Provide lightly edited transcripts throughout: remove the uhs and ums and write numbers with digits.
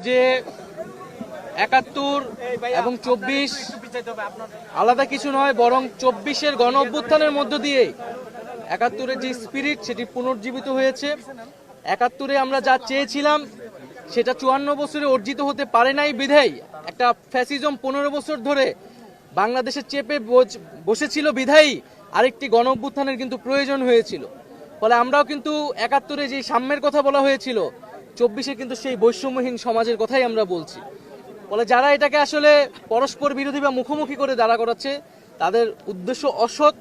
যে ৭১ এবং ২৪ আলাদা কিছু নয়, বরং ২৪-এর গণ অভ্যুত্থানের মধ্য দিয়ে ৭১-এর যে স্পিরিট সেটি পুনর্জীবিত হয়েছে। ৭১-এ আমরা যা চেয়েছিলাম সেটা ৫৪ বছরে অর্জিত হতে পারে নাই বিধায় একটা ফ্যাসিজম ১৫ বছর ধরে বাংলাদেশে চেপে বসেছিল বিধায়ী আরেকটি গণ অভ্যুত্থানের কিন্তু প্রয়োজন হয়েছিল। ফলে আমরাও কিন্তু ৭১-এ যে সাম্যের কথা বলা হয়েছিল, ২৪-এ কিন্তু সেই বৈষম্যহীন সমাজের কথাই আমরা বলছি। ফলে যারা এটাকে আসলে পরস্পর বিরোধী বা মুখোমুখি করে দাঁড়া করাচ্ছে তাদের উদ্দেশ্য অসৎ,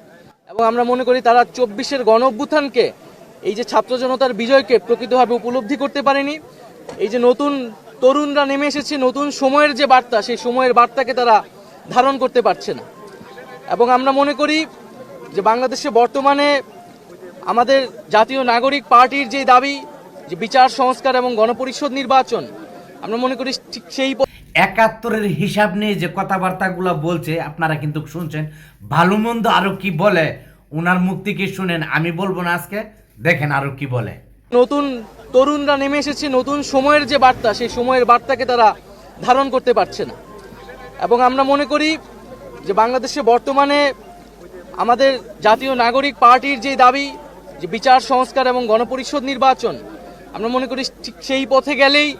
এবং আমরা মনে করি তারা ২৪-এর গণ অভ্যুত্থানকে, এই যে ছাত্র জনতার বিজয়কে প্রকৃতভাবে উপলব্ধি করতে পারেনি। এই যে নতুন তরুণরা নেমে এসেছে, নতুন সময়ের যে বার্তা, সেই সময়ের বার্তাকে তারা ধারণ করতে পারছে না। এবং আমরা মনে করি যে বাংলাদেশে বর্তমানে আমাদের জাতীয় নাগরিক পার্টির যে দাবি যে বিচার সংস্কার এবং গণপরিষদ নির্বাচন, আমরা মনে করি ঠিক সেই ৭১-এর হিসাব নিয়ে যে কথাবার্তাগুলো বলছে আপনারা কিন্তু শুনছেন। ভালো মন্দ আরো কি বলে ওনার মুখ থেকে শুনেন, আমি বলবো না আজকে, দেখেন আরো কি বলে। নতুন তরুণরা নেমে এসেছে, নতুন সময়ের যে বার্তা, সেই সময়ের বার্তাকে তারা ধারণ করতে পারছে না। এবং আমরা মনে করি যে বাংলাদেশে বর্তমানে আমাদের জাতীয় নাগরিক পার্টির যে দাবি যে বিচার সংস্কার এবং গণপরিষদ নির্বাচন, আমরা মনে করি ঠিক সেই পথে গেলেই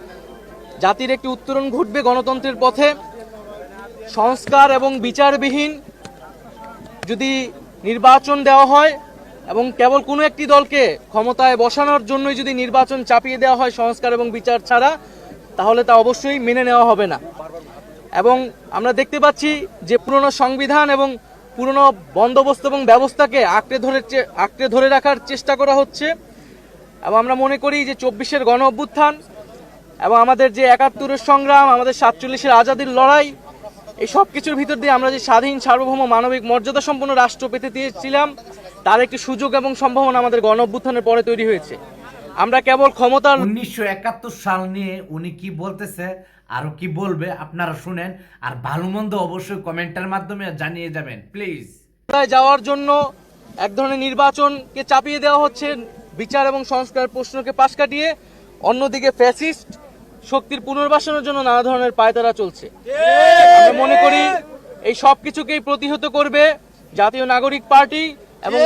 জাতির একটি উত্তরণ ঘটবে গণতন্ত্রের পথে। সংস্কার এবং বিচারবিহীন যদি নির্বাচন দেওয়া হয় এবং কেবল কোনো একটি দলকে ক্ষমতায় বসানোর জন্যই যদি নির্বাচন চাপিয়ে দেওয়া হয় সংস্কার এবং বিচার ছাড়া, তাহলে তা অবশ্যই মেনে নেওয়া হবে না। এবং আমরা দেখতে পাচ্ছি যে পুরনো সংবিধান এবং পুরনো বন্দোবস্ত এবং ব্যবস্থাকে আঁকড়ে ধরে রাখার চেষ্টা করা হচ্ছে। এবং আমরা মনে করি যে ২৪-এর গণ অভ্যুত্থান এবং আমাদের যে ৭১-এর সংগ্রাম, আমাদের ৪৭-এর আজাদির লড়াই, এই সব কিছুর ভিতর দিয়ে আমরা যে স্বাধীন সার্বভৌম মানবিক মর্যাদা সম্পন্ন রাষ্ট্র পেতে চেয়েছিলাম, তার একটি সুযোগ এবং সম্ভাবনা আমাদের গণ অভ্যুত্থানের পরে তৈরি হয়েছে। আমরা কেবল ক্ষমতার ১৯৭১ সাল নিয়ে উনি কি বলতেছে আরো কি বলবে আপনারা শুনেন, আর ভালো মন্দ অবশ্যই কমেন্টের মাধ্যমে জানিয়ে যাবেন প্লিজ। যাওয়ার জন্য এক ধরনের নির্বাচনকে চাপিয়ে দেওয়া হচ্ছে, বিচার এবং সংস্কার প্রশ্নকে পাশ কাটিয়ে। অন্যদিকে ফ্যাসিস্ট শক্তির পুনর্বাসনের জন্য নানা ধরনের পায়তারা চলছে। আমরা মনে করি এই সব কিছুকেই প্রতিহত করবে জাতীয় নাগরিক পার্টি, এবং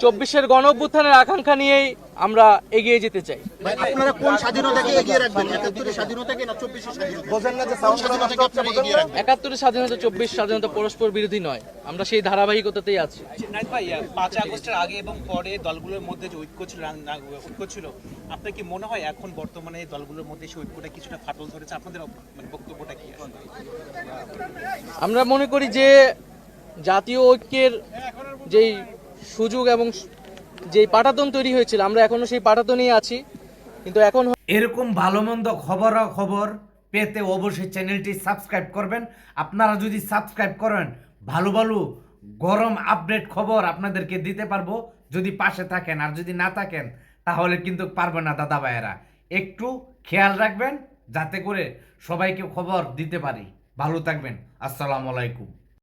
২৪-এর গণ অভ্যুত্থানের আকাঙ্ক্ষা নিয়েই আমরা এগিয়ে যেতে চাই। আপনারা কোন স্বাধীনতাকে এগিয়ে রাখবেন? ৭১-এর স্বাধীনতাকে না ২৪-এর স্বাধীনতা? বোঝেন না যে স্বাধীনতাকে এগিয়ে রাখবেন। ৭১-এর স্বাধীনতা, ২৪ স্বাধীনতা পরস্পর বিরোধী নয়, আমরা সেই ধারাবাহিকতাতেই আছি। নাইট ভাই, ৫ আগস্টের আগে এবং পরে দলগুলোর মধ্যে যে ঐক্য ছিল, আপনার কি মনে হয় এখন বর্তমানে দলগুলোর মধ্যে সেই ঐক্যটা কিছুটা ফাটল ধরেছে? আপনাদের মানে বক্তব্যটা কি? আমরা মনে করি যে জাতীয় ঐক্যের যেই সুযোগ এবং যেই পাটাতন তৈরি হয়েছিল, আমরা এখনো সেই পাটাতনেই আছি। কিন্তু এখন এরকম ভালো মন্দ খবর পেতে অবশ্যই চ্যানেলটি সাবস্ক্রাইব করবেন। আপনারা যদি সাবস্ক্রাইব করেন, ভালো ভালো গরম আপডেট খবর আপনাদেরকে দিতে পারবো যদি পাশে থাকেন। আর যদি না থাকেন তাহলে কিন্তু পারবে না দাদা ভাইয়েরা। একটু খেয়াল রাখবেন যাতে করে সবাইকে খবর দিতে পারি। ভালো থাকবেন। আসসালামু আলাইকুম।